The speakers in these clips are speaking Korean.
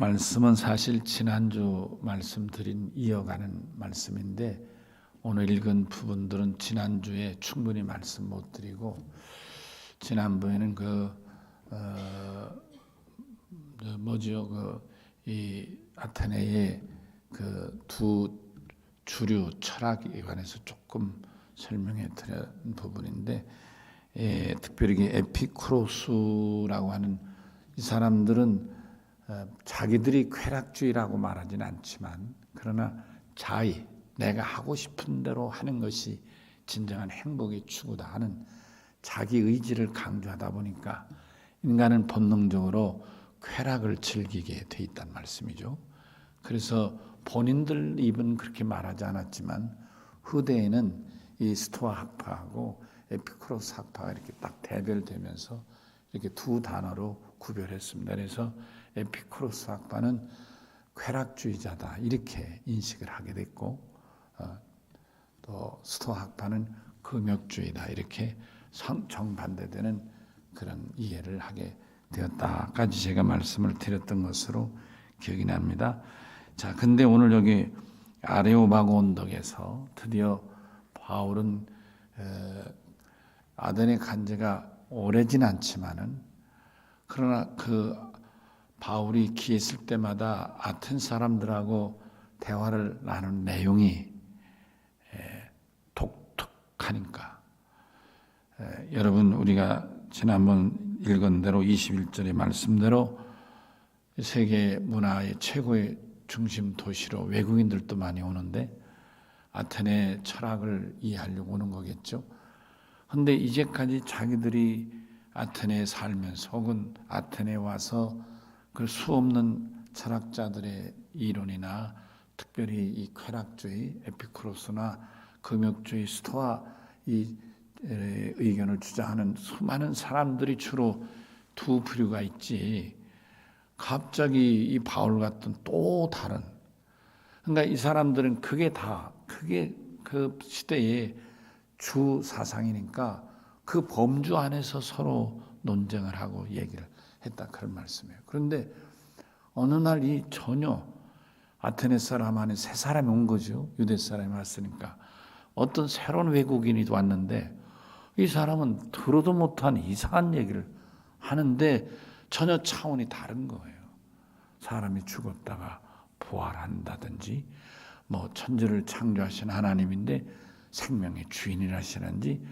말씀은 사실 지난주 말씀드린 이어가는 말씀인데 오늘 읽은 부분들은 지난주에 충분히 말씀 못 드리고 지난번에는 이 아테네의 그 두 주류 철학에 관해서 조금 설명해 드린 부분인데 특별히 에피쿠로스라고 하는 이 사람들은 자기들이 쾌락주의라고 말하지는 않지만 그러나 자의, 내가 하고 싶은 대로 하는 것이 진정한 행복의 추구다 하는 자기 의지를 강조하다 보니까 인간은 본능적으로 쾌락을 즐기게 돼 있단 말씀이죠. 그래서 본인들 입은 그렇게 말하지 않았지만 후대에는 이 스토아 학파하고 에피쿠로스 학파가 이렇게 딱 대별되면서 이렇게 두 단어로 구별했습니다. 그래서 에피쿠로스 학파는 쾌락주의자다 이렇게 인식을 하게 됐고 또 스토아 학파는 금욕주의다 이렇게 정반대되는 그런 이해를 하게 되었다까지 제가 말씀을 드렸던 것으로 기억이 납니다. 자, 근데 오늘 여기 아레오바고 언덕에서 드디어 바울은 아덴에 간 지가 오래진 않지만은 그러나 그 바울이 기했을 때마다 아텐 사람들하고 대화를 나눈 내용이 독특하니까 여러분 우리가 지난번 읽은 대로 21절의 말씀대로 세계 문화의 최고의 중심 도시로 외국인들도 많이 오는데 아테네 철학을 이해하려고 오는 거겠죠. 그런데 이제까지 자기들이 아테네에 살면서 혹은 아테네에 와서 그 수없는 철학자들의 이론이나 특별히 이 쾌락주의, 에피쿠로스나 금욕주의, 스토아 이 의견을 주장하는 수많은 사람들이 주로 두 부류가 있지. 갑자기 이 바울 같은 또 다른. 그러니까 이 사람들은 그게 그 시대의 주 사상이니까 그 범주 안에서 서로 논쟁을 하고 얘기를 했다 그런 말씀이에요. 그런데 어느 날 이 전혀 아테네 사람 안에 새 사람이 온 거죠. 유대 사람이 왔으니까 어떤 새로운 외국인이 왔는데 이 사람은 들어도 못한 이상한 얘기를 하는데 전혀 차원이 다른 거예요. 사람이 죽었다가 부활한다든지 뭐 천지를 창조하신 하나님인데 생명의 주인이라시는지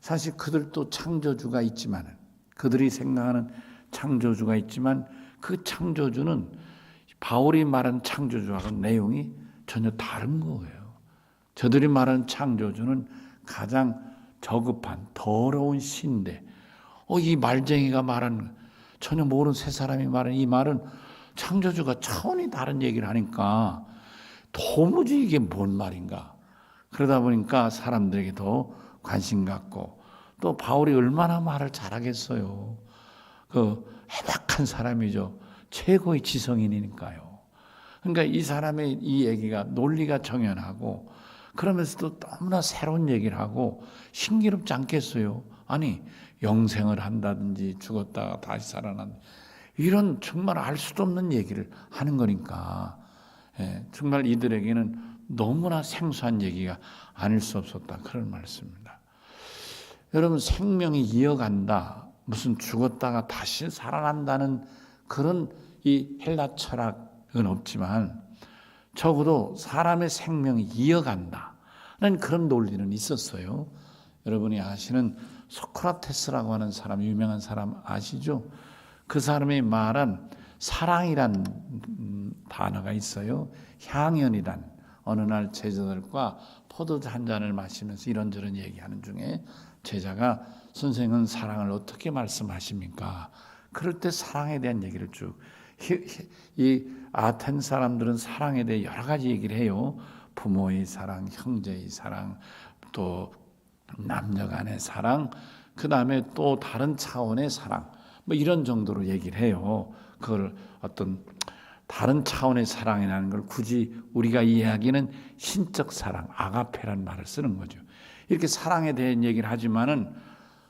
사실 그들도 창조주가 있지만 그들이 생각하는 창조주가 있지만 그 창조주는 바울이 말한 창조주와는 내용이 전혀 다른 거예요. 저들이 말하는 창조주는 가장 저급한 더러운 신인데 이 말쟁이가 말하는 전혀 모르는 새 사람이 말하는 이 말은 창조주가 차원이 다른 얘기를 하니까 도무지 이게 뭔 말인가. 그러다 보니까 사람들에게 더 관심 갖고 또 바울이 얼마나 말을 잘하겠어요. 그 해박한 사람이죠. 최고의 지성인이니까요. 그러니까 이 사람의 이 얘기가 논리가 정연하고 그러면서도 너무나 새로운 얘기를 하고 신기롭지 않겠어요. 아니 영생을 한다든지 죽었다가 다시 살아난다 이런 정말 알 수도 없는 얘기를 하는 거니까 정말 이들에게는 너무나 생소한 얘기가 아닐 수 없었다 그런 말씀입니다. 여러분 생명이 이어간다 무슨 죽었다가 다시 살아난다는 그런 이 헬라 철학은 없지만 적어도 사람의 생명이 이어간다는 그런 논리는 있었어요. 여러분이 아시는 소크라테스라고 하는 사람 유명한 사람 아시죠? 그 사람이 말한 사랑이란 단어가 있어요. 향연이란 어느 날 제자들과 포도 한 잔을 마시면서 이런저런 얘기하는 중에 제자가 선생은 사랑을 어떻게 말씀하십니까? 그럴 때 사랑에 대한 얘기를 쭉 이 아텐 사람들은 사랑에 대해 여러 가지 얘기를 해요. 부모의 사랑, 형제의 사랑, 또 남녀 간의 사랑, 그 다음에 또 다른 차원의 사랑 뭐 이런 정도로 얘기를 해요. 그걸 어떤 다른 차원의 사랑이라는 걸 굳이 우리가 이해하기는 신적 사랑, 아가페라는 말을 쓰는 거죠. 이렇게 사랑에 대한 얘기를 하지만은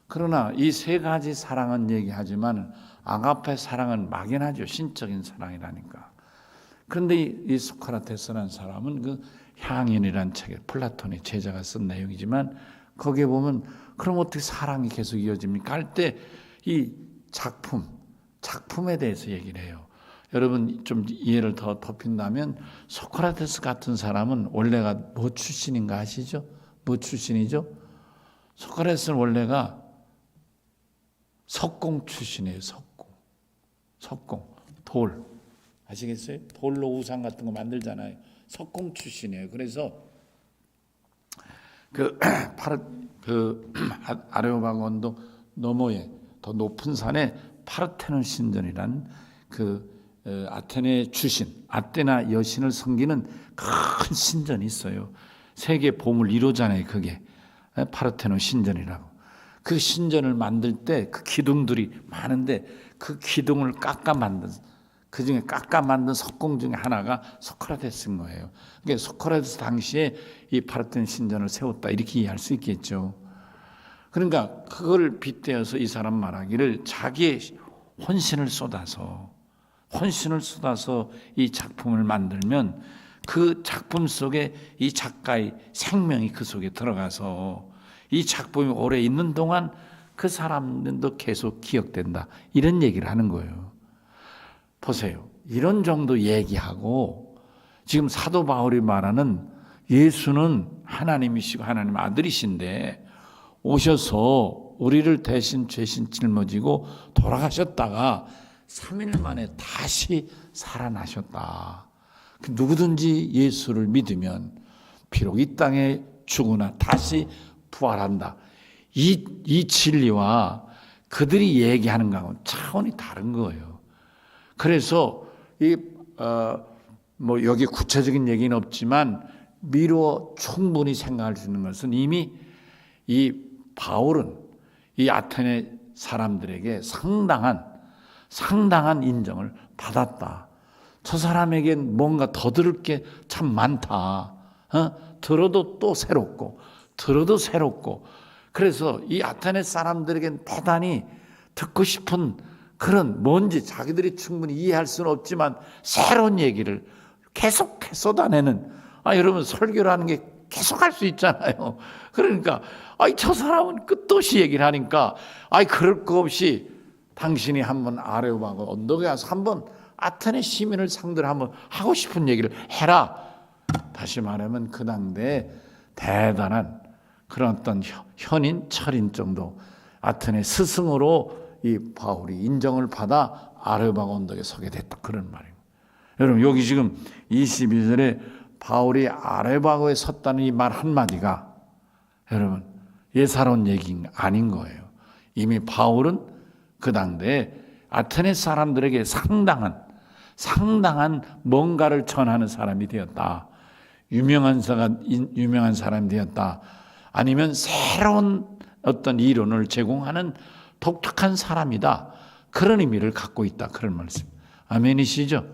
그러나 이 세 가지 사랑은 얘기하지만 아가페 사랑은 막연하죠. 신적인 사랑이라니까. 그런데 이 소크라테스라는 사람은 그 향인이라는 책에 플라톤의 제자가 쓴 내용이지만 거기에 보면 그럼 어떻게 사랑이 계속 이어집니까? 할 때 이 작품에 대해서 얘기를 해요. 여러분 좀 이해를 더 덮인다면 소크라테스 같은 사람은 원래가 뭐 출신인가 아시죠? 뭐 출신이죠? 소크라테스는 원래가 석공 출신이에요. 석공. 돌. 아시겠어요? 돌로 우상 같은 거 만들잖아요. 석공 출신이에요. 그래서 아레오파고 언덕 너머에 더 높은 산에 파르테논 신전이라는 아테네 주신, 아테나 여신을 섬기는 큰 신전이 있어요. 세계 보물 1호잖아요. 그게 파르테논 신전이라고. 그 신전을 만들 때 그 기둥들이 많은데 그 기둥을 그 중에 깎아 만든 석공 중에 하나가 소크라테스인 거예요. 그러니까 소크라테스 당시에 이 파르테논 신전을 세웠다 이렇게 이해할 수 있겠죠. 그러니까 그걸 빗대어서 이 사람 말하기를 자기의 혼신을 쏟아서 이 작품을 만들면 그 작품 속에 이 작가의 생명이 그 속에 들어가서 이 작품이 오래 있는 동안 그 사람들도 계속 기억된다. 이런 얘기를 하는 거예요. 보세요. 이런 정도 얘기하고 지금 사도 바울이 말하는 예수는 하나님이시고 하나님 아들이신데 오셔서 우리를 대신 죄신 짊어지고 돌아가셨다가 3일 만에 다시 살아나셨다. 누구든지 예수를 믿으면 비록 이 땅에 죽으나 다시 부활한다. 이 진리와 그들이 얘기하는 것하고는 차원이 다른 거예요. 그래서 여기 구체적인 얘기는 없지만 미루어 충분히 생각할 수 있는 것은 이미 이 바울은 이 아테네 사람들에게 상당한 인정을 받았다. 저 사람에겐 뭔가 더 들을 게 참 많다. 들어도 또 새롭고 그래서 이 아테네 사람들에겐 대단히 듣고 싶은 그런 뭔지 자기들이 충분히 이해할 수는 없지만 새로운 얘기를 계속 쏟아내는 여러분 설교라는 게 계속 할 수 있잖아요. 그러니까 저 사람은 끝도 없이 얘기를 하니까 그럴 거 없이 당신이 한번 아레오파고 언덕에 가서 한번 아테네 시민을 상대로 한번 하고 싶은 얘기를 해라. 다시 말하면 그 당대에 대단한 그런 어떤 철인 정도 아테네 스승으로 이 바울이 인정을 받아 아레오파고 언덕에 서게 됐다. 그런 말이에요. 여러분 여기 지금 22절에 바울이 아레오파고에 섰다는 이 말 한마디가 여러분 예사로운 얘기가 아닌 거예요. 이미 바울은 그 당대에 아테네 사람들에게 상당한 뭔가를 전하는 사람이 되었다. 유명한 사람이 되었다. 아니면 새로운 어떤 이론을 제공하는 독특한 사람이다. 그런 의미를 갖고 있다. 그런 말씀. 아멘이시죠?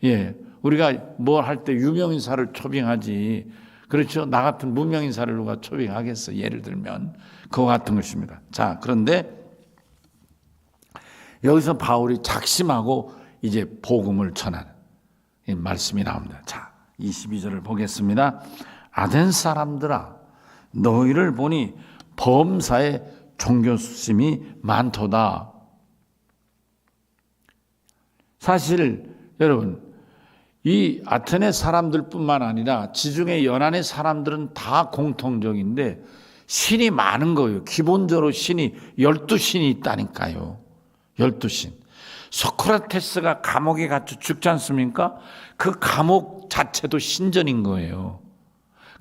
예. 우리가 뭘 할 때 유명인사를 초빙하지. 그렇죠? 나 같은 무명인사를 누가 초빙하겠어. 예를 들면. 그와 같은 것입니다. 자, 그런데 여기서 바울이 작심하고 이제 복음을 전하는 이 말씀이 나옵니다. 자, 22절을 보겠습니다. 아덴 사람들아, 너희를 보니 범사에 종교심이 많도다. 사실 여러분 이 아테네 사람들뿐만 아니라 지중해 연안의 사람들은 다 공통적인데 신이 많은 거예요. 기본적으로 신이 12신이 있다니까요. 12신. 소크라테스가 감옥에 갇혀 죽지 않습니까? 그 감옥 자체도 신전인 거예요.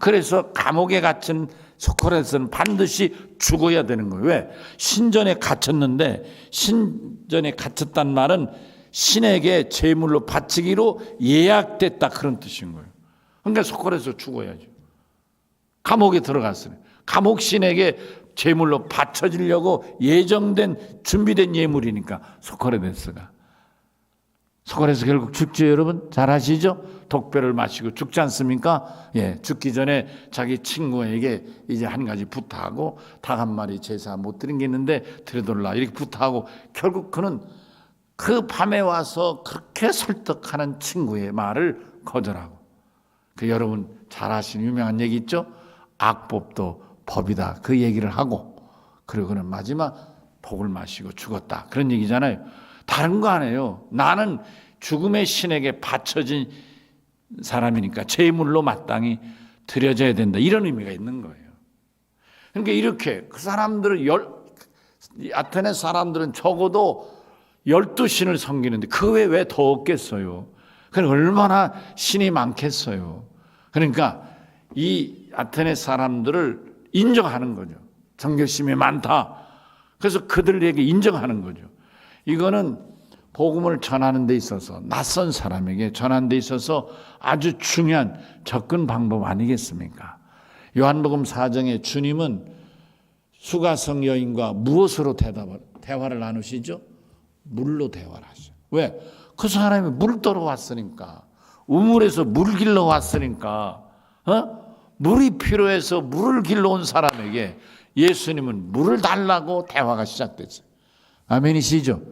그래서 감옥에 갇힌 소크라테스는 반드시 죽어야 되는 거예요. 왜? 신전에 갇혔는데 신전에 갇혔단 말은 신에게 제물로 바치기로 예약됐다 그런 뜻인 거예요. 그러니까 소크라테스 죽어야죠. 감옥에 들어갔으니 감옥 신에게 제물로 바쳐지려고 예정된 준비된 예물이니까 소크라테스가 결국 죽죠. 여러분 잘 아시죠? 독배를 마시고 죽지 않습니까? 예, 죽기 전에 자기 친구에게 이제 한 가지 부탁하고 닭 한 마리 제사 못 드린 게 있는데 드려달라 이렇게 부탁하고 결국 그는 그 밤에 와서 그렇게 설득하는 친구의 말을 거절하고, 여러분 잘 아시는 유명한 얘기 있죠? 악법도 법이다. 그 얘기를 하고, 그리고 그는 마지막 독을 마시고 죽었다. 그런 얘기잖아요. 다른 거 아니에요. 나는 죽음의 신에게 바쳐진 사람이니까 제물로 마땅히 드려져야 된다. 이런 의미가 있는 거예요. 그러니까 이렇게 그 사람들은 아테네 사람들은 적어도 12신을 섬기는데 그 외에 왜 더 없겠어요? 그러니까 얼마나 신이 많겠어요. 그러니까 이 아테네 사람들을 인정하는 거죠. 정결심이 많다. 그래서 그들에게 인정하는 거죠. 이거는 복음을 전하는 데 있어서, 낯선 사람에게 전하는 데 있어서 아주 중요한 접근 방법 아니겠습니까? 요한복음 4장에 주님은 수가성 여인과 무엇으로 대화를 나누시죠? 물로 대화를 하셔요. 왜? 그 사람이 물 떠러 왔으니까, 우물에서 물 길러 왔으니까, 물이 필요해서 물을 길러 온 사람에게 예수님은 물을 달라고 대화가 시작됐어요. 아멘이시죠?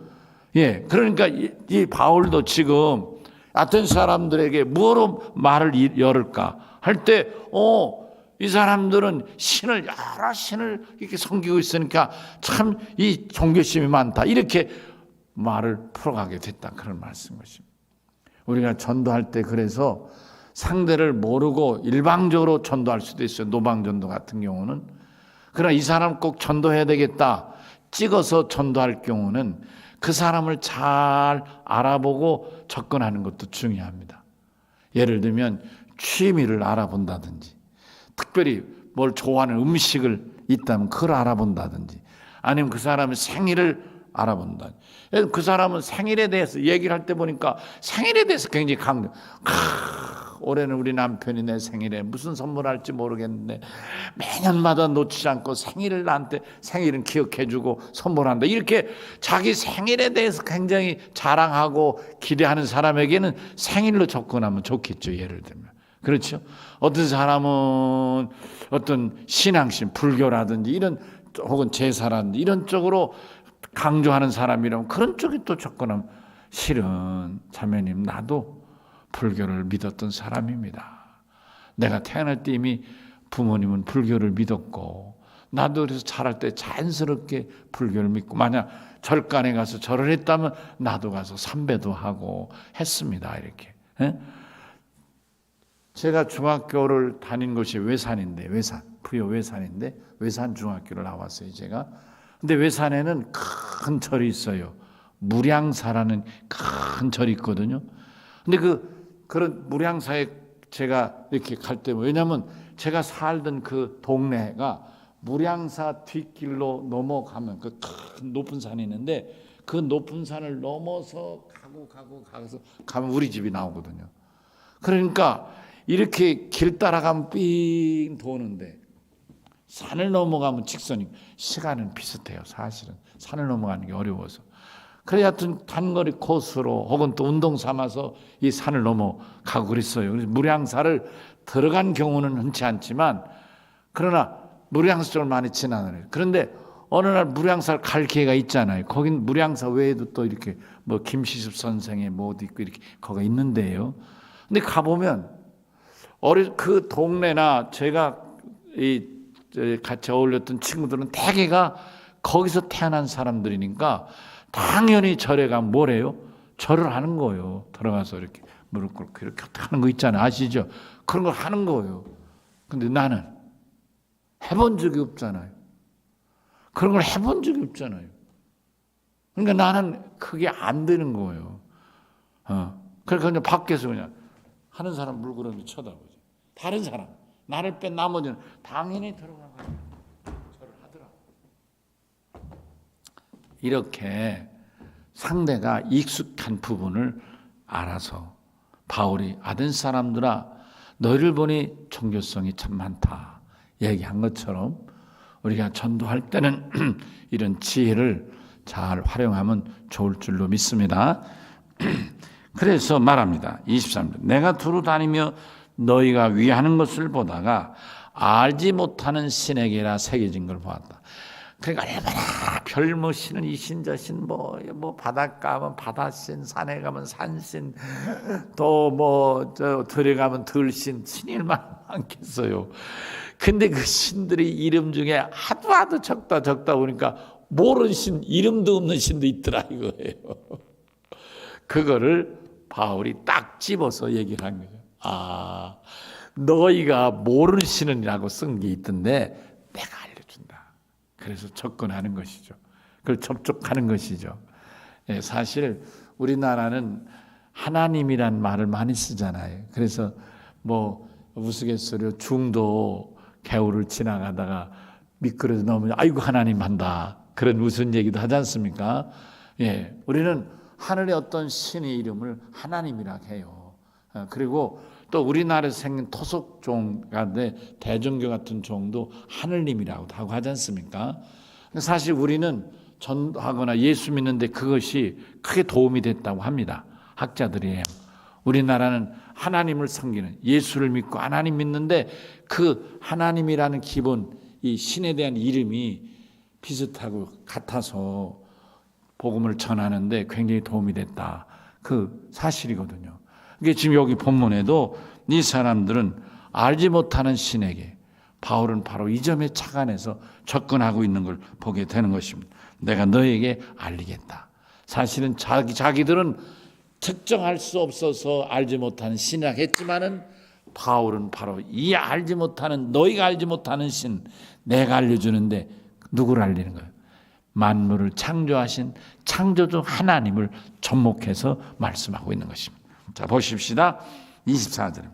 예, 그러니까 이 바울도 지금 아테네 사람들에게 뭐로 말을 열을까 할 때, 이 사람들은 여러 신을 이렇게 섬기고 있으니까 참 이 종교심이 많다. 이렇게 말을 풀어가게 됐다. 그런 말씀인 것입니다. 우리가 전도할 때 그래서 상대를 모르고 일방적으로 전도할 수도 있어요. 노방전도 같은 경우는. 그러나 이 사람 꼭 전도해야 되겠다. 찍어서 전도할 경우는 그 사람을 잘 알아보고 접근하는 것도 중요합니다. 예를 들면 취미를 알아본다든지, 특별히 뭘 좋아하는 음식을 있다면 그걸 알아본다든지, 아니면 그 사람의 생일을 알아본다. 그 사람은 생일에 대해서 얘기를 할 때 보니까 생일에 대해서 굉장히 강조. 올해는 우리 남편이 내 생일에 무슨 선물할지 모르겠는데 매년마다 놓치지 않고 생일을 나한테 생일은 기억해주고 선물한다. 이렇게 자기 생일에 대해서 굉장히 자랑하고 기대하는 사람에게는 생일로 접근하면 좋겠죠. 예를 들면. 그렇죠. 어떤 사람은 어떤 신앙심, 불교라든지 이런, 혹은 제사라든지 이런 쪽으로 강조하는 사람이라면 그런 쪽에 또 접근하면, 실은 자매님, 나도 불교를 믿었던 사람입니다. 내가 태어날 때 이미 부모님은 불교를 믿었고, 나도 그래서 자랄 때 자연스럽게 불교를 믿고, 만약 절간에 가서 절을 했다면 나도 가서 삼배도 하고 했습니다. 이렇게. 제가 중학교를 다닌 곳이 외산인데, 부여 외산인데 외산 중학교를 나왔어요, 제가. 근데 외산에는 큰 절이 있어요. 무량사라는 큰 절이 있거든요. 근데 그런 무량사에 제가 이렇게 갈 때, 왜냐하면 제가 살던 그 동네가 무량사 뒷길로 넘어가면 그 큰 높은 산이 있는데, 그 높은 산을 넘어서 가서 가면 우리 집이 나오거든요. 그러니까 이렇게 길 따라가면 삥 도는데, 산을 넘어가면 직선이, 시간은 비슷해요. 사실은 산을 넘어가는 게 어려워서. 그래, 하여튼 단거리 코스로 혹은 또 운동 삼아서 이 산을 넘어가고 그랬어요. 그래서 무량사를 들어간 경우는 흔치 않지만, 그러나 무량사 쪽을 많이 지나는. 그런데 어느 날 무량사를 갈 기회가 있잖아요. 거긴 무량사 외에도 또 이렇게 뭐 김시습 선생의 뭐 어디 있고 이렇게 거기가 있는데요. 근데 가보면 그 동네나 제가 같이 어울렸던 친구들은 대개가 거기서 태어난 사람들이니까 당연히 절에 가면 뭐래요? 절을 하는 거예요. 들어가서 이렇게 무릎 꿇고 이렇게 하는 거 있잖아요. 아시죠? 그런 걸 하는 거예요. 근데 나는 해본 적이 없잖아요. 그런 걸 해본 적이 없잖아요. 그러니까 나는 그게 안 되는 거예요. 그러니까 그냥 밖에서 그냥 하는 사람 물그러미 쳐다보죠. 다른 사람, 나를 뺀 나머지는 당연히 들어가고 절을 하더라고요. 이렇게 상대가 익숙한 부분을 알아서 바울이 아덴 사람들아, 너희를 보니 종교성이 참 많다 얘기한 것처럼 우리가 전도할 때는 이런 지혜를 잘 활용하면 좋을 줄로 믿습니다. 그래서 말합니다. 23절. 내가 두루 다니며 너희가 위하는 것을 보다가 알지 못하는 신에게라 새겨진 걸 보았다. 그러니까 얼마나 별모시는 이신 저신 뭐 바닷가 가면 바다신, 산에 가면 산신, 또 뭐 저 들에 가면 들신, 신이 얼마나 많겠어요. 근데 그 신들의 이름 중에 하도 적다 보니까 모르는 신, 이름도 없는 신도 있더라 이거예요. 그거를 바울이 딱 집어서 얘기를 한 거죠. 아, 너희가 모르는 신이라고 쓴 게 있던데 내가 알려준다. 그래서 접근하는 것이죠. 그걸 접촉하는 것이죠. 예, 사실 우리나라는 하나님이란 말을 많이 쓰잖아요. 그래서 뭐 우스갯소리로 중도 개울을 지나가다가 미끄러져 넘으면 아이고 하나님 한다. 그런 무슨 얘기도 하지 않습니까? 예, 우리는 하늘의 어떤 신의 이름을 하나님이라고 해요. 그리고 또 우리나라에서 생긴 토속종 가운데 대종교 같은 종도 하늘님이라고 하고 하지 않습니까? 사실 우리는 전도하거나 예수 믿는데 그것이 크게 도움이 됐다고 합니다. 학자들이에요. 우리나라는 하나님을 섬기는, 예수를 믿고 하나님 믿는데 그 하나님이라는 기본 이 신에 대한 이름이 비슷하고 같아서 복음을 전하는데 굉장히 도움이 됐다. 그 사실이거든요. 그게 지금 여기 본문에도 이 사람들은 알지 못하는 신에게 바울은 바로 이 점에 착안해서 접근하고 있는 걸 보게 되는 것입니다. 내가 너에게 알리겠다. 사실은 자기들은 특정할 수 없어서 알지 못하는 신이라고 했지만은 바울은 바로 이 알지 못하는, 너희가 알지 못하는 신 내가 알려주는데 누구를 알리는 거예요? 만물을 창조하신 창조주 하나님을 접목해서 말씀하고 있는 것입니다. 자, 보십시다. 24절.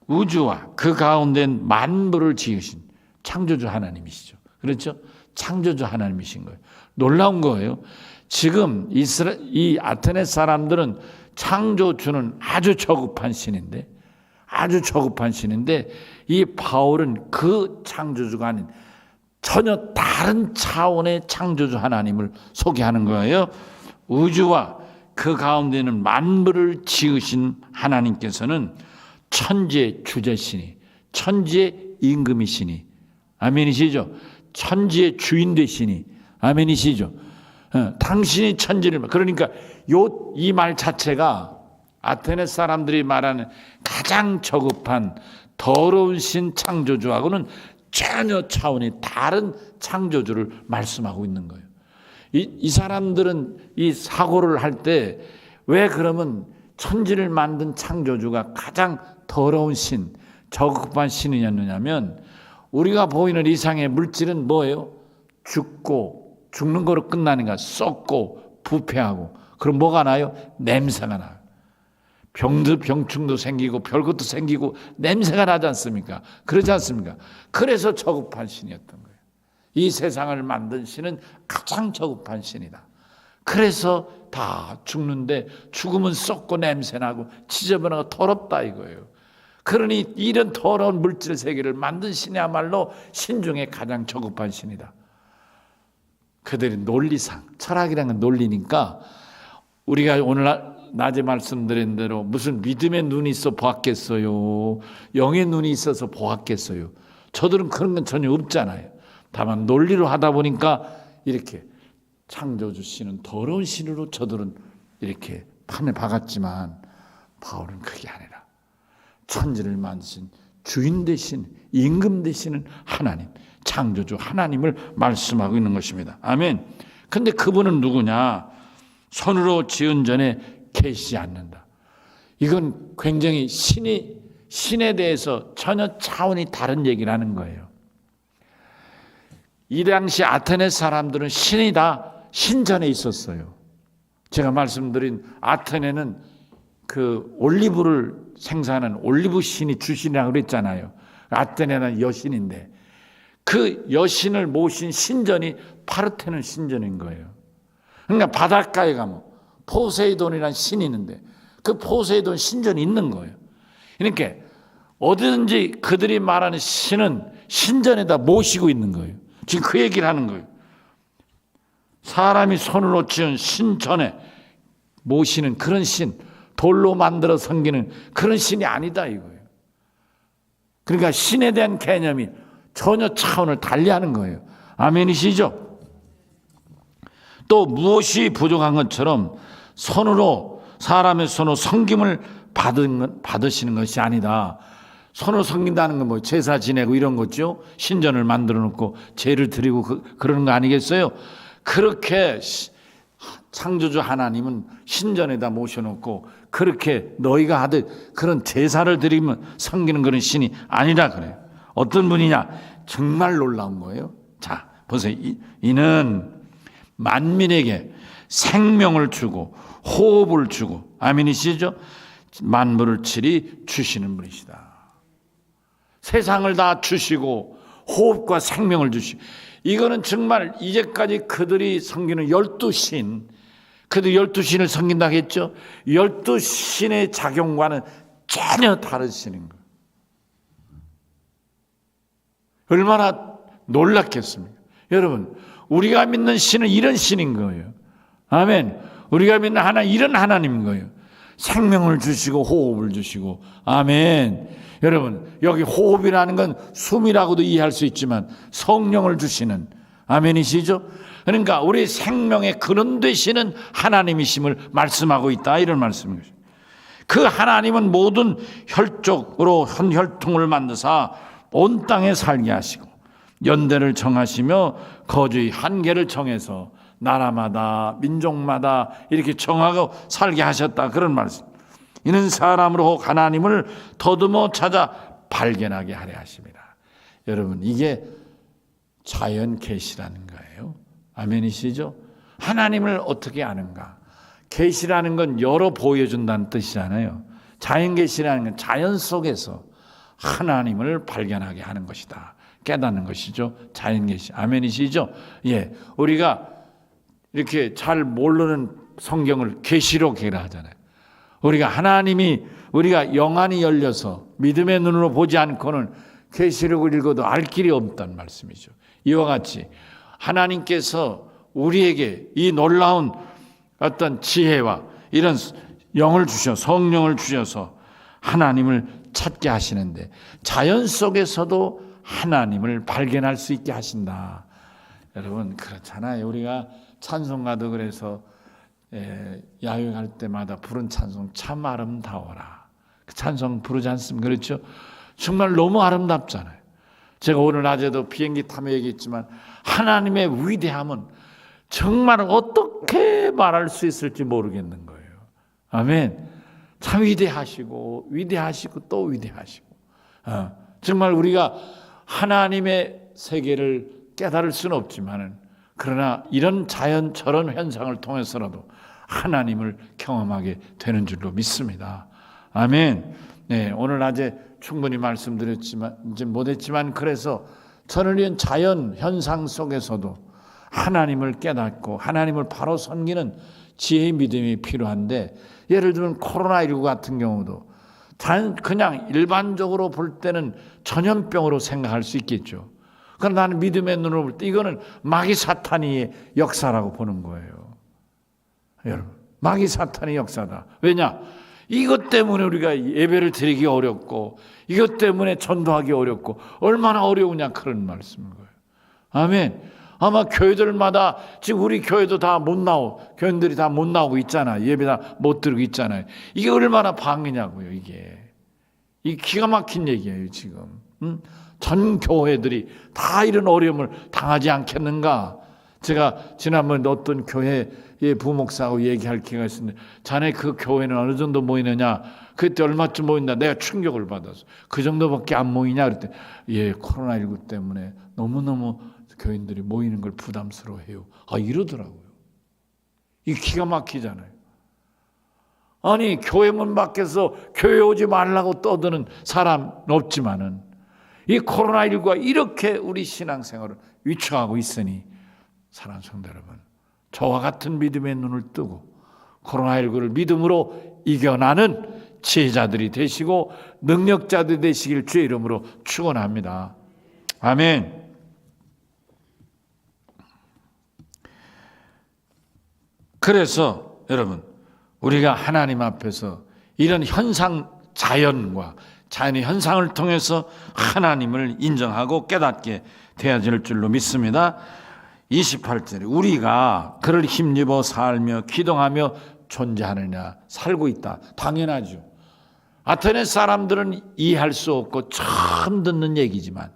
우주와 그 가운데 만물을 지으신 창조주 하나님이시죠. 그렇죠? 창조주 하나님이신 거예요. 놀라운 거예요. 지금 이 아테네 사람들은 창조주는 아주 저급한 신인데 이 바울은 그 창조주가 아닌 전혀 다른 차원의 창조주 하나님을 소개하는 거예요. 우주와 그 가운데는 만물을 지으신 하나님께서는 천지의 주제시니, 천지의 임금이시니, 아멘이시죠? 천지의 주인 되시니, 아멘이시죠? 당신이 천지를, 그러니까 이 말 자체가 아테네 사람들이 말하는 가장 저급한 더러운 신 창조주하고는 전혀 차원이 다른 창조주를 말씀하고 있는 거예요. 이 사람들은 이 사고를 할 때 왜 그러면 천지를 만든 창조주가 가장 더러운 신, 저급한 신이었느냐면 우리가 보이는 이상의 물질은 뭐예요? 죽는 거로 끝나니까 썩고 부패하고 그럼 뭐가 나요? 냄새가 나요. 병충도 생기고 별것도 생기고 냄새가 나지 않습니까? 그러지 않습니까? 그래서 저급한 신이었던 거예요. 이 세상을 만든 신은 가장 저급한 신이다. 그래서 다 죽는데 죽으면 썩고 냄새나고 지저분하고 더럽다 이거예요. 그러니 이런 더러운 물질 세계를 만든 신이야말로 신 중에 가장 저급한 신이다. 그들의 논리상, 철학이라는 건 논리니까 우리가 오늘 낮에 말씀드린 대로 무슨 믿음의 눈이 있어 보았겠어요? 영의 눈이 있어서 보았겠어요? 저들은 그런 건 전혀 없잖아요. 다만 논리로 하다 보니까 이렇게 창조주 신은 더러운 신으로 저들은 이렇게 판에 박았지만 바울은 그게 아니라 천지를 만드신 주인 되신 임금 되시는 하나님, 창조주 하나님을 말씀하고 있는 것입니다. 아멘. 근데 그분은 누구냐? 손으로 지은 전에 계시지 않는다. 이건 굉장히 신에 대해서 전혀 차원이 다른 얘기를 하는 거예요. 이 당시 아테네 사람들은 신이 다 신전에 있었어요. 제가 말씀드린 아테네는 그 올리브를 생산하는 올리브 신이 주신이라고 그랬잖아요. 아테네는 여신인데 그 여신을 모신 신전이 파르테논 신전인 거예요. 그러니까 바닷가에 가면 포세이돈이라는 신이 있는데 그 포세이돈 신전이 있는 거예요. 그러니까 어디든지 그들이 말하는 신은 신전에다 모시고 있는 거예요. 지금 그 얘기를 하는 거예요. 사람이 손으로 지은 신전에 모시는 그런 신, 돌로 만들어 섬기는 그런 신이 아니다 이거예요. 그러니까 신에 대한 개념이 전혀 차원을 달리하는 거예요. 아멘이시죠? 또 무엇이 부족한 것처럼 손으로 사람의 손으로 섬김을 받으시는 것이 아니다. 손으로 섬긴다는 건 뭐 제사 지내고 이런 거죠. 신전을 만들어 놓고 제를 드리고 그러는 거 아니겠어요? 그렇게 창조주 하나님은 신전에다 모셔놓고 그렇게 너희가 하듯 그런 제사를 드리면 섬기는 그런 신이 아니라 그래요. 어떤 분이냐? 정말 놀라운 거예요. 자, 보세요. 이는 만민에게 생명을 주고 호흡을 주고, 아멘이시죠? 만물을 칠이 주시는 분이시다. 세상을 다 주시고 호흡과 생명을 주시고, 이거는 정말 이제까지 그들이 섬기는 12신, 그들 12신을 섬긴다고 했죠. 12신의 작용과는 전혀 다르시는 거예요. 얼마나 놀랍겠습니까? 여러분, 우리가 믿는 신은 이런 신인 거예요. 아멘. 우리가 믿는 하나님, 이런 하나님인 거예요. 생명을 주시고 호흡을 주시고. 아멘. 여러분, 여기 호흡이라는 건 숨이라고도 이해할 수 있지만 성령을 주시는, 아멘이시죠? 그러니까 우리 생명의 근원 되시는 하나님이심을 말씀하고 있다, 이런 말씀인 것입니다. 그 하나님은 모든 혈족으로 한 혈통을 만드사 온 땅에 살게 하시고 연대를 정하시며 거주의 한계를 정해서 나라마다 민족마다 이렇게 정하고 살게 하셨다, 그런 말씀. 이는 사람으로 하나님을 더듬어 찾아 발견하게 하려 하십니다. 여러분, 이게 자연 계시라는 거예요. 아멘이시죠? 하나님을 어떻게 아는가? 계시라는 건 열어 보여준다는 뜻이잖아요. 자연 계시라는 건 자연 속에서 하나님을 발견하게 하는 것이다, 깨닫는 것이죠. 자연 계시. 아멘이시죠? 예, 우리가 이렇게 잘 모르는 성경을 계시록이라 하잖아요. 우리가 하나님이, 우리가 영안이 열려서 믿음의 눈으로 보지 않고는 계시록을 읽어도 알 길이 없다는 말씀이죠. 이와 같이 하나님께서 우리에게 이 놀라운 어떤 지혜와 이런 영을 주셔, 성령을 주셔서 하나님을 찾게 하시는데, 자연 속에서도 하나님을 발견할 수 있게 하신다. 여러분, 그렇잖아요. 우리가 찬송가도 그래서 야유할 때마다 부른 찬송 참 아름다워라, 그 찬송 부르지 않습니까? 그렇죠? 정말 너무 아름답잖아요. 제가 오늘 낮에도 비행기 타며 얘기했지만 하나님의 위대함은 정말 어떻게 말할 수 있을지 모르겠는 거예요. 아멘. 참 위대하시고 위대하시고 또 위대하시고, 정말 우리가 하나님의 세계를 깨달을 수는 없지만은, 그러나 이런 자연 저런 현상을 통해서라도 하나님을 경험하게 되는 줄로 믿습니다. 아멘. 네, 오늘 낮에 충분히 말씀드렸지만 이제 못했지만, 그래서 저는 이런 자연 현상 속에서도 하나님을 깨닫고 하나님을 바로 섬기는 지혜의 믿음이 필요한데, 예를 들면 코로나19 같은 경우도 그냥 일반적으로 볼 때는 전염병으로 생각할 수 있겠죠. 그러나 나는 믿음의 눈으로 볼 때 이거는 마귀 사탄의 역사라고 보는 거예요. 여러분, 마귀 사탄의 역사다. 왜냐? 이것 때문에 우리가 예배를 드리기 어렵고, 이것 때문에 전도하기 어렵고, 얼마나 어려우냐, 그런 말씀인 거예요. 아멘. 아마 교회들마다 지금 우리 교회도 다 못 교인들이 다 못 나오고 있잖아. 예배 다 못 드리고 있잖아요. 이게 얼마나 방해냐고요, 이게. 이 기가 막힌 얘기예요, 지금. 전 교회들이 다 이런 어려움을 당하지 않겠는가? 제가 지난번에 어떤 교회의 부목사하고 얘기할 기회가 있었는데, 자네 그 교회는 어느 정도 모이느냐? 그때 얼마쯤 모인다? 내가 충격을 받았어. 그 정도밖에 안 모이냐? 그랬더니, 예, 코로나19 때문에 너무너무 교인들이 모이는 걸 부담스러워해요. 이러더라고요. 이 기가 막히잖아요. 아니, 교회 문 밖에서 교회 오지 말라고 떠드는 사람 없지만은, 이 코로나19가 이렇게 우리 신앙생활을 위축하고 있으니, 사랑하는 성도 여러분, 저와 같은 믿음의 눈을 뜨고 코로나19를 믿음으로 이겨나는 지혜자들이 되시고 능력자들이 되시길 주의 이름으로 축원합니다. 아멘. 그래서 여러분, 우리가 하나님 앞에서 이런 현상, 자연과 자연의 현상을 통해서 하나님을 인정하고 깨닫게 되어질 줄로 믿습니다. 28절에 우리가 그를 힘입어 살며 기동하며 존재하느냐, 살고 있다. 당연하죠. 아테네 사람들은 이해할 수 없고 처음 듣는 얘기지만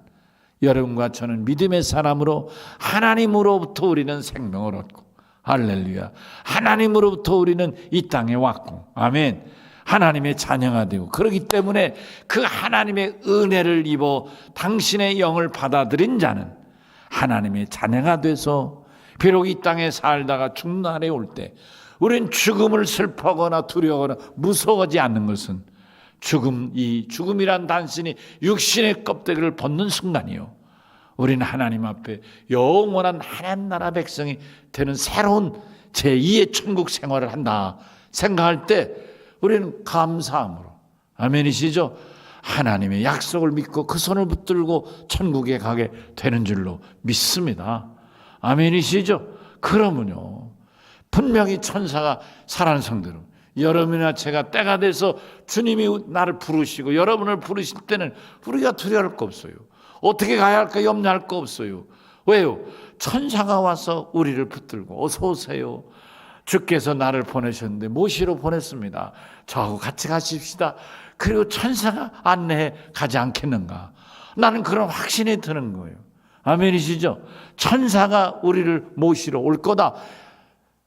여러분과 저는 믿음의 사람으로 하나님으로부터 우리는 생명을 얻고, 할렐루야, 하나님으로부터 우리는 이 땅에 왔고, 아멘, 하나님의 자녀가 되고, 그렇기 때문에 그 하나님의 은혜를 입어 당신의 영을 받아들인 자는 하나님의 자녀가 돼서 비록 이 땅에 살다가 죽는 날에 올 때 우리는 죽음을 슬퍼하거나 두려워하거나 무서워하지 않는 것은 이 죽음이란 단순히 육신의 껍데기를 벗는 순간이요, 우리는 하나님 앞에 영원한 하나님 나라 백성이 되는 새로운 제2의 천국 생활을 한다 생각할 때 우리는 감사함으로, 아멘이시죠? 하나님의 약속을 믿고 그 손을 붙들고 천국에 가게 되는 줄로 믿습니다. 아멘이시죠? 그러면요, 분명히 천사가 사랑하는 성도들, 여러분이나 제가 때가 돼서 주님이 나를 부르시고 여러분을 부르실 때는 우리가 두려워할 거 없어요. 어떻게 가야 할까 염려할 거 없어요. 왜요? 천사가 와서 우리를 붙들고 어서 오세요, 주께서 나를 보내셨는데 모시러 보냈습니다, 저하고 같이 가십시다. 그리고 천사가 안내해 가지 않겠는가, 나는 그런 확신이 드는 거예요. 아멘이시죠? 천사가 우리를 모시러 올 거다,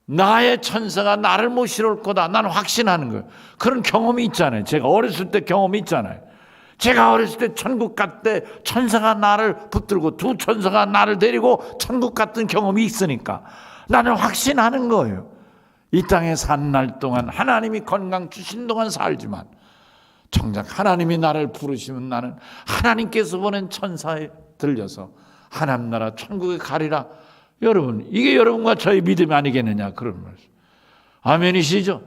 나의 천사가 나를 모시러 올 거다, 나는 확신하는 거예요. 그런 경험이 있잖아요. 제가 어렸을 때 경험이 있잖아요. 제가 어렸을 때 천국 갈 때 천사가 나를 붙들고 두 천사가 나를 데리고 천국 갔던 경험이 있으니까 나는 확신하는 거예요. 이 땅에 산 날 동안 하나님이 건강 주신 동안 살지만 정작 하나님이 나를 부르시면 나는 하나님께서 보낸 천사에 들려서 하나님 나라 천국에 가리라. 여러분, 이게 여러분과 저의 믿음이 아니겠느냐, 그런 말씀. 아멘이시죠?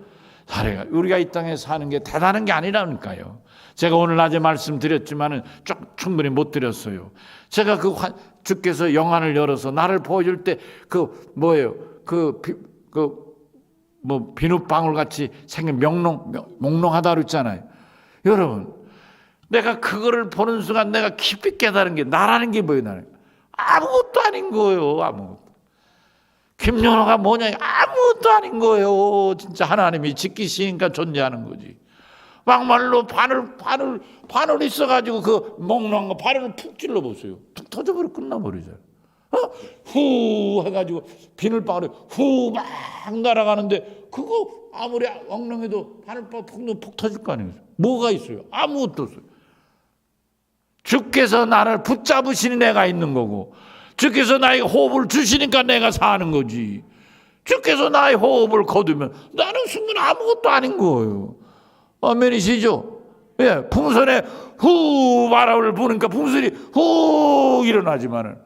우리가 이 땅에 사는 게 대단한 게 아니라니까요. 제가 오늘 낮에 말씀드렸지만은 충분히 못 드렸어요. 제가 주께서 영안을 열어서 나를 보여줄 때 비눗방울 같이 생긴 몽롱하다 그랬잖아요. 여러분, 내가 그거를 보는 순간 내가 깊이 깨달은 게 나라는 게 뭐예요? 나는 아무것도 아닌 거예요. 아무것도. 김연호가 뭐냐? 아무것도 아닌 거예요. 진짜 하나님이 지키시니까 존재하는 거지. 막말로 바늘 있어가지고 그 몽롱한 거 바늘을 푹 찔러보세요. 툭 터져버려 끝나버리잖아요. 후 해가지고 비늘방울이 후 막 날아가는데 그거 아무리 엉렁해도 바늘방울 푹 터질 거 아니에요. 뭐가 있어요? 아무것도 없어요. 주께서 나를 붙잡으시니 내가 있는 거고, 주께서 나에게 호흡을 주시니까 내가 사는 거지. 주께서 나의 호흡을 거두면 나는 순간 아무것도 아닌 거예요. 아멘이시죠? 예, 풍선에 후 바람을 부니까 풍선이 후 일어나지만은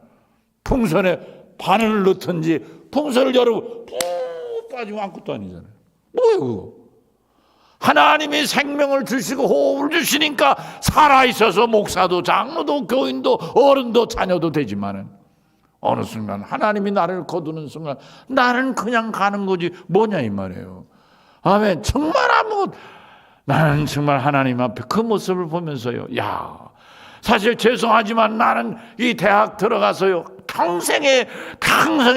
풍선에 바늘을 넣든지 풍선을 열고 푹 빠지면 아무것도 아니잖아요. 뭐예요 그거? 하나님이 생명을 주시고 호흡을 주시니까 살아있어서 목사도 장로도 교인도 어른도 자녀도 되지만은 어느 순간 하나님이 나를 거두는 순간 나는 그냥 가는 거지 뭐냐 이 말이에요. 아멘. 정말 나는 정말 하나님 앞에 그 모습을 보면서요, 사실 죄송하지만 나는 이 대학 들어가서요 평생에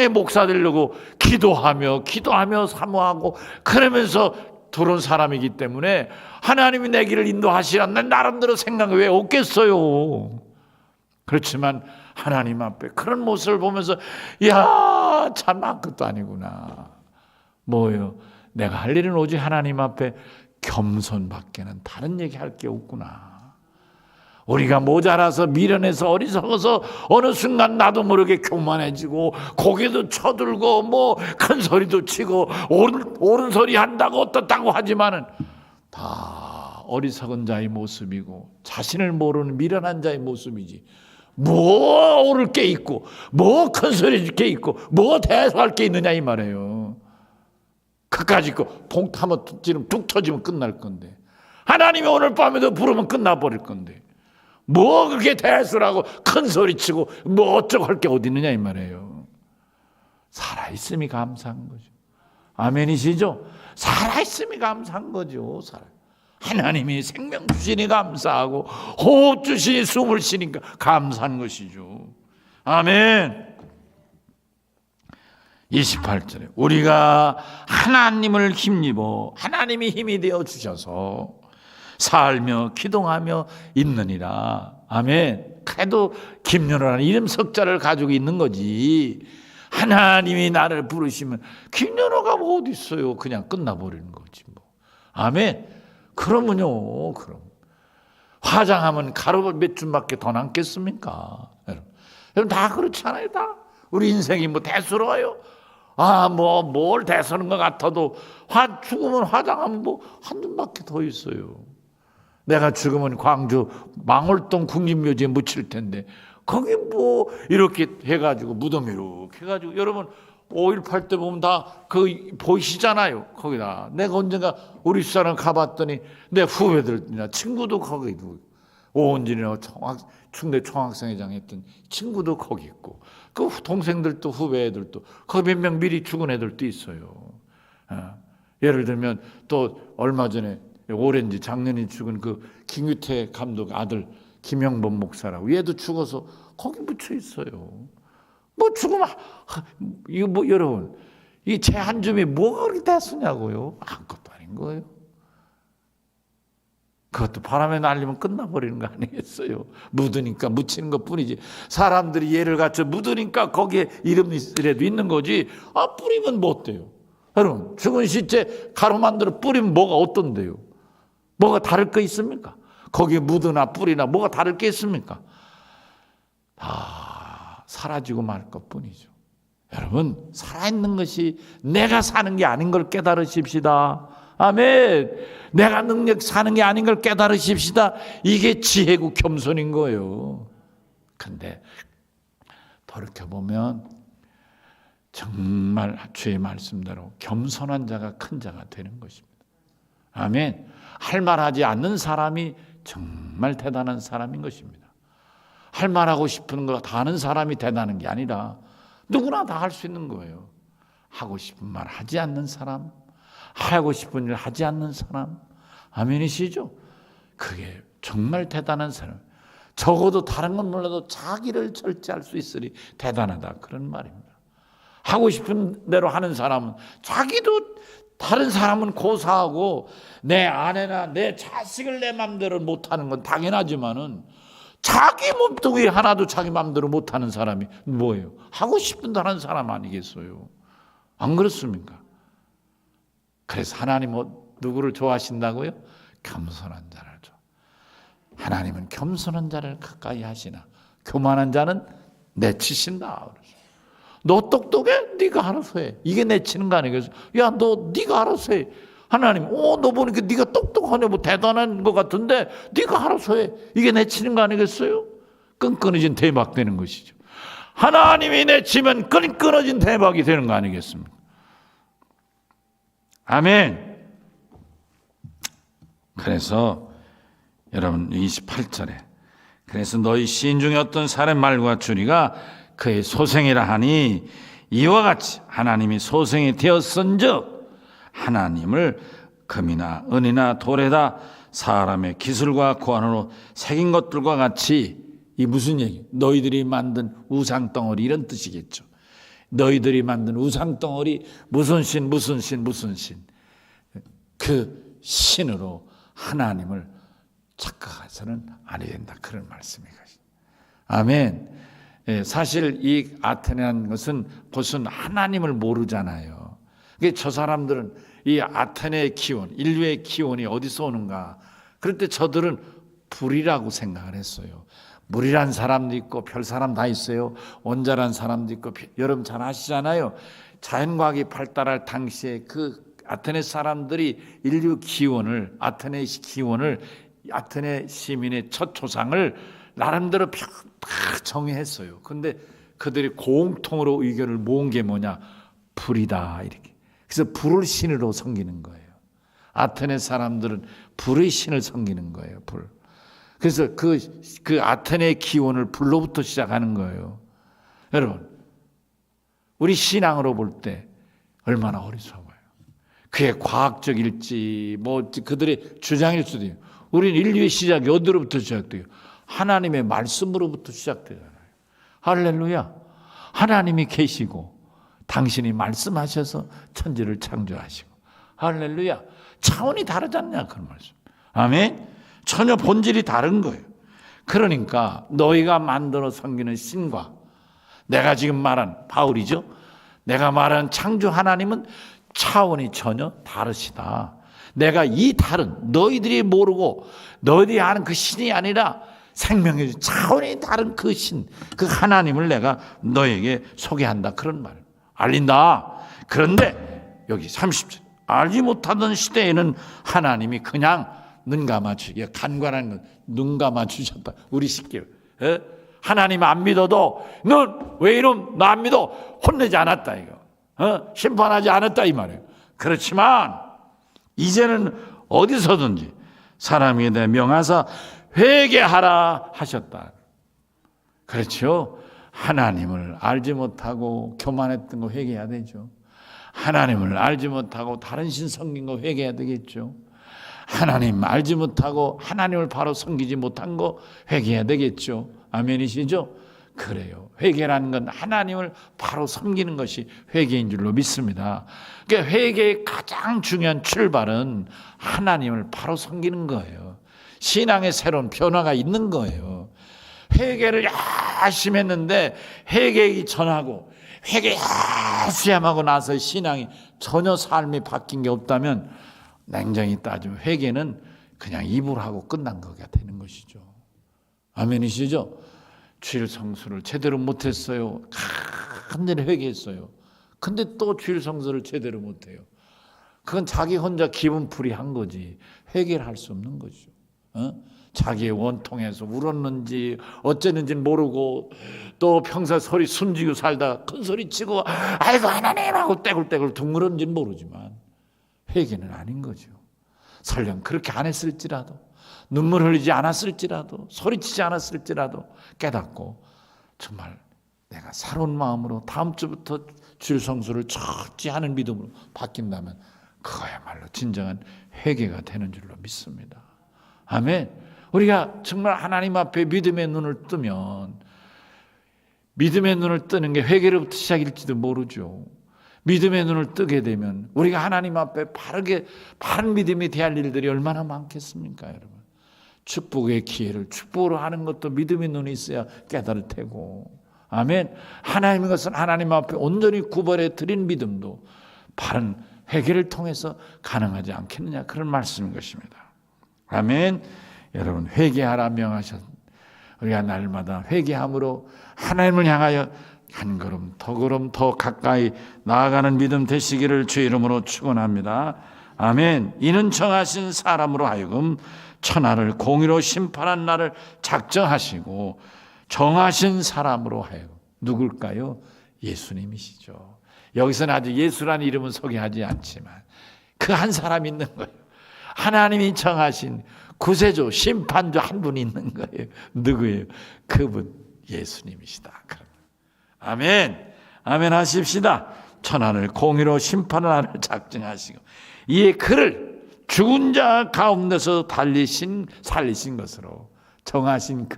목사 되려고 기도하며 사모하고 그러면서 들어온 사람이기 때문에 하나님이 내 길을 인도하시라 난 나름대로 생각이 왜 없겠어요. 그렇지만 하나님 앞에 그런 모습을 보면서 참 아무것도 아니구나. 뭐예요? 내가 할 일은 오직 하나님 앞에 겸손밖에는 다른 얘기할 게 없구나. 우리가 모자라서 미련해서 어리석어서 어느 순간 나도 모르게 교만해지고 고개도 쳐들고 큰 소리도 치고 옳은 소리 한다고 어떻다고 하지만은 다 어리석은 자의 모습이고 자신을 모르는 미련한 자의 모습이지. 뭐 옳을 게 있고 뭐 큰 소리 줄 게 있고 뭐 대소할 게 있느냐 이 말이에요. 그까짓 거 봉타면 툭 터지면 끝날 건데 하나님이 오늘 밤에도 부르면 끝나버릴 건데 뭐 그렇게 대수라고 큰 소리치고 뭐 어쩌고 할 게 어디 있느냐 이 말이에요. 살아있음이 감사한 거죠. 아멘이시죠? 살아있음이 감사한 거죠. 하나님이 생명 주시니 감사하고 호흡 주시니 숨을 쉬니까 감사한 것이죠. 아멘. 28절에 우리가 하나님을 힘입어 하나님이 힘이 되어 주셔서 살며 기동하며 있느니라. 아멘. 그래도 김연호라는 이름 석자를 가지고 있는 거지. 하나님이 나를 부르시면 김연호가 뭐 어디 있어요? 그냥 끝나버리는 거지 뭐. 아멘. 그러면요, 그럼 화장하면 가루 몇 줌밖에 더 남겠습니까? 여러분 다 그렇지 않아요? 다 우리 인생이 뭐 대수로워요? 뭘 대서는 것 같아도 죽으면 화장하면 뭐 한 줌밖에 더 있어요. 내가 죽으면 광주 망월동 국립묘지에 묻힐 텐데 거기 뭐 이렇게 해가지고 무덤 이렇게 해가지고 여러분 5.18 때 보면 다 그 보이시잖아요. 거기다 내가 언젠가 우리 사람 가봤더니 내 후배들이나 친구도 거기 두고 오은진이나 충대 총학생회장 했던 친구도 거기 있고 그 동생들도 후배들도 거기 몇 명 미리 죽은 애들도 있어요. 예를 들면 또 얼마 전에 오렌지 작년에 죽은 그 김규태 감독 아들 김영범 목사라고 얘도 죽어서 거기 묻혀 있어요. 뭐 죽으면 이거 뭐 여러분 이 제 한 줌이 뭐가 그렇게 대수냐고요? 아무것도 아닌 거예요. 그것도 바람에 날리면 끝나버리는 거 아니겠어요? 묻으니까 묻히는 것뿐이지. 사람들이 얘를 갖춰 묻으니까 거기에 이름이라도 있는 거지. 뿌리면 뭐 어때요? 여러분 죽은 시체 가루 만들어 뿌리면 뭐가 어떤데요? 뭐가 다를 거 있습니까? 거기에 묻으나 뿌리나 뭐가 다를 게 있습니까? 다 사라지고 말 것뿐이죠. 여러분 살아있는 것이 내가 사는 게 아닌 걸 깨달으십시다. 아멘. 내가 능력 사는 게 아닌 걸 깨달으십시다. 이게 지혜고 겸손인 거예요. 근데 돌이켜보면 정말 주의 말씀대로 겸손한 자가 큰 자가 되는 것입니다. 아멘. 할 말하지 않는 사람이 정말 대단한 사람인 것입니다. 할 말하고 싶은 거 다 하는 사람이 대단한 게 아니라 누구나 다 할 수 있는 거예요. 하고 싶은 말 하지 않는 사람, 하고 싶은 일 하지 않는 사람. 아멘이시죠? 그게 정말 대단한 사람. 적어도 다른 건 몰라도 자기를 절제할 수 있으니 대단하다. 그런 말입니다. 하고 싶은 대로 하는 사람은 자기도 다른 사람은 고사하고 내 아내나 내 자식을 내 맘대로 못하는 건 당연하지만은 자기 몸뚱이 하나도 자기 맘대로 못하는 사람이 뭐예요? 하고 싶은 대로 하는 사람 아니겠어요? 안 그렇습니까? 그래서 하나님 누구를 좋아하신다고요? 겸손한 자를 좋아. 하나님은 겸손한 자를 가까이 하시나 교만한 자는 내치신다. 너 똑똑해? 네가 알아서 해. 이게 내치는 거 아니겠어? 야, 네가 알아서 해. 하나님, 너 보니까 네가 똑똑하네, 뭐 대단한 것 같은데 네가 알아서 해. 이게 내치는 거 아니겠어요? 끈끈해진 대박 되는 것이죠. 하나님이 내치면 끈끈해진 대박이 되는 거 아니겠습니까? 아멘. 그래서 여러분 28절에 그래서 너희 시인 중에 어떤 사람의 말과 주리가 그의 소생이라 하니 이와 같이 하나님이 소생이 되었은즉 하나님을 금이나 은이나 돌에다 사람의 기술과 고안으로 새긴 것들과 같이 이 무슨 얘기? 너희들이 만든 우상덩어리 이런 뜻이겠죠. 너희들이 만든 우상덩어리 무슨 신 그 신으로 하나님을 착각해서는 아니 된다. 그런 말씀이거든요. 아멘. 사실 이 아테네라는 것은 그것은 하나님을 모르잖아요. 저 사람들은 이 아테네의 기원, 인류의 기원이 어디서 오는가? 그럴 때 저들은 불이라고 생각을 했어요. 물이란 사람도 있고 별 사람 다 있어요. 온자란 사람도 있고 여러분 잘 아시잖아요. 자연과학이 발달할 당시에 그 아테네 사람들이 인류 기원을 아테네 시민의 첫 조상을 나름대로 다 정의했어요. 근데 그들이 공통으로 의견을 모은 게 뭐냐? 불이다 이렇게. 그래서 불을 신으로 섬기는 거예요. 아테네 사람들은 불의 신을 섬기는 거예요. 불. 그래서 그 아테네의 기원을 불로부터 시작하는 거예요. 여러분, 우리 신앙으로 볼 때 얼마나 어리석어요. 그게 과학적일지 뭐 그들의 주장일 수도 있어요. 우리는 인류의 시작이 어디로부터 시작돼요? 하나님의 말씀으로부터 시작되잖아요. 할렐루야. 하나님이 계시고 당신이 말씀하셔서 천지를 창조하시고. 할렐루야. 차원이 다르지 않냐 그런 말씀. 아멘. 전혀 본질이 다른 거예요. 그러니까 너희가 만들어 섬기는 신과 내가 지금 말한 바울이죠. 내가 말한 창조 하나님은 차원이 전혀 다르시다. 내가 이 다른 너희들이 모르고 너희들이 아는 그 신이 아니라 생명의 차원이 다른 그 신, 그 하나님을 내가 너에게 소개한다. 그런 말을 알린다. 그런데 여기 30절 알지 못하던 시대에는 하나님이 그냥 눈 감아주기, 간과라는 건 눈 감아주셨다. 우리 쉽게 하나님 안 믿어도 넌 왜 이놈 나 안 믿어 혼내지 않았다 이거, 심판하지 않았다 이 말이에요. 그렇지만 이제는 어디서든지 사람에 대해 명하사 회개하라 하셨다. 그렇죠. 하나님을 알지 못하고 교만했던 거 회개해야 되죠. 하나님을 알지 못하고 다른 신 섬긴 거 회개해야 되겠죠. 하나님 알지 못하고 하나님을 바로 섬기지 못한 거 회개해야 되겠죠. 아멘이시죠? 그래요. 회개라는 건 하나님을 바로 섬기는 것이 회개인 줄로 믿습니다. 그러니까 회개의 가장 중요한 출발은 하나님을 바로 섬기는 거예요. 신앙의 새로운 변화가 있는 거예요. 회개를 열심히 했는데 회개하기 전하고 회개 열심히 하고 나서 신앙이 전혀 삶이 바뀐 게 없다면 냉정히 따지면 회개는 그냥 입으로 하고 끝난 거가 되는 것이죠. 아멘이시죠? 주일 성수를 제대로 못했어요. 간절히 회개했어요. 근데 또 주일 성수를 제대로 못해요. 그건 자기 혼자 기분풀이 한 거지 회개를 할 수 없는 거죠. 자기의 원통에서 울었는지 어쩌는지 모르고 또 평소 소리 숨지고 살다가 큰 소리 치고 아이고 하나님 하고 떼굴떼굴 둥그런지는 모르지만 회개는 아닌 거죠. 설령 그렇게 안 했을지라도 눈물 흘리지 않았을지라도 소리치지 않았을지라도 깨닫고 정말 내가 새로운 마음으로 다음 주부터 주일 성수를 철저히 하는 믿음으로 바뀐다면 그거야말로 진정한 회개가 되는 줄로 믿습니다. 아멘. 우리가 정말 하나님 앞에 믿음의 눈을 뜨면 믿음의 눈을 뜨는 게 회개로부터 시작일지도 모르죠. 믿음의 눈을 뜨게 되면 우리가 하나님 앞에 바른 믿음이 대할 일들이 얼마나 많겠습니까, 여러분? 축복의 기회를 축복으로 하는 것도 믿음의 눈이 있어야 깨달을 테고, 아멘. 하나님의 것은 하나님 앞에 온전히 구별해 드린 믿음도 바른 회개를 통해서 가능하지 않겠느냐, 그런 말씀인 것입니다. 아멘. 여러분 회개하라 명하셨. 우리가 날마다 회개함으로 하나님을 향하여 한 걸음 더 가까이 나아가는 믿음 되시기를 주의 이름으로 축원합니다. 아멘. 이는 정하신 사람으로 하여금 천하를 공의로 심판한 날을 작정하시고 정하신 사람으로 하여금 누굴까요? 예수님이시죠. 여기서는 아직 예수라는 이름은 소개하지 않지만 그 한 사람이 있는 거예요. 하나님이 정하신 구세주, 심판주 한 분이 있는 거예요. 누구예요? 그분 예수님이시다. 아멘. 아멘 하십시다. 천하를 공의로 심판을 하는 작정하시고 이에 그를 죽은 자 가운데서 살리신 것으로 정하신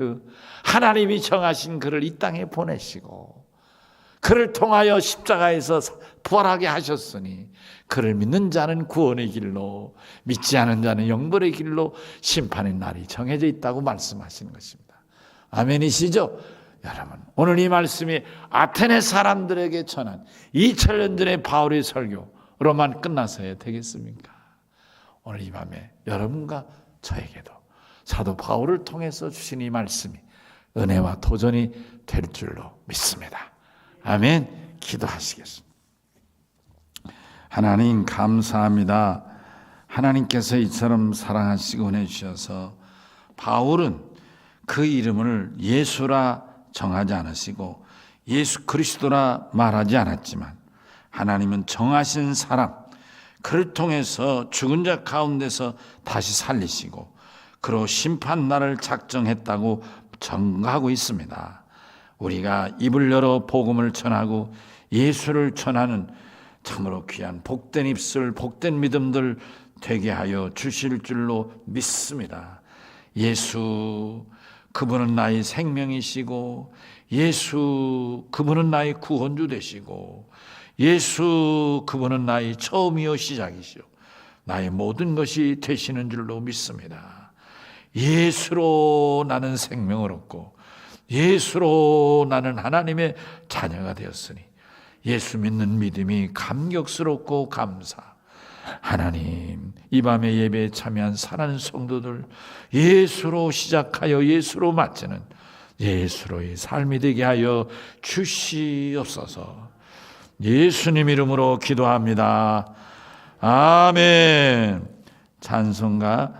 하나님이 정하신 그를 이 땅에 보내시고 그를 통하여 십자가에서 부활하게 하셨으니 그를 믿는 자는 구원의 길로 믿지 않은 자는 영벌의 길로 심판의 날이 정해져 있다고 말씀하시는 것입니다. 아멘이시죠? 여러분 오늘 이 말씀이 아테네 사람들에게 전한 2000년 전의 바울의 설교로만 끝나서야 되겠습니까? 오늘 이 밤에 여러분과 저에게도 사도 바울을 통해서 주신 이 말씀이 은혜와 도전이 될 줄로 믿습니다. 아멘. 기도하시겠습니다. 하나님 감사합니다. 하나님께서 이처럼 사랑하시고 은혜 주셔서 바울은 그 이름을 예수라 정하지 않으시고 예수 그리스도라 말하지 않았지만 하나님은 정하신 사람 그를 통해서 죽은 자 가운데서 다시 살리시고 그로 심판날을 작정했다고 전가하고 있습니다. 우리가 입을 열어 복음을 전하고 예수를 전하는 참으로 귀한 복된 입술, 복된 믿음들 되게 하여 주실 줄로 믿습니다. 예수, 그분은 나의 생명이시고 예수, 그분은 나의 구원주 되시고 예수 그분은 나의 처음이요 시작이시오. 나의 모든 것이 되시는 줄로 믿습니다. 예수로 나는 생명을 얻고 예수로 나는 하나님의 자녀가 되었으니 예수 믿는 믿음이 감격스럽고 감사. 하나님, 이 밤에 예배에 참여한 사랑하는 성도들 예수로 시작하여 예수로 마치는 예수로의 삶이 되게 하여 주시옵소서. 예수님 이름으로 기도합니다. 아멘. 찬송가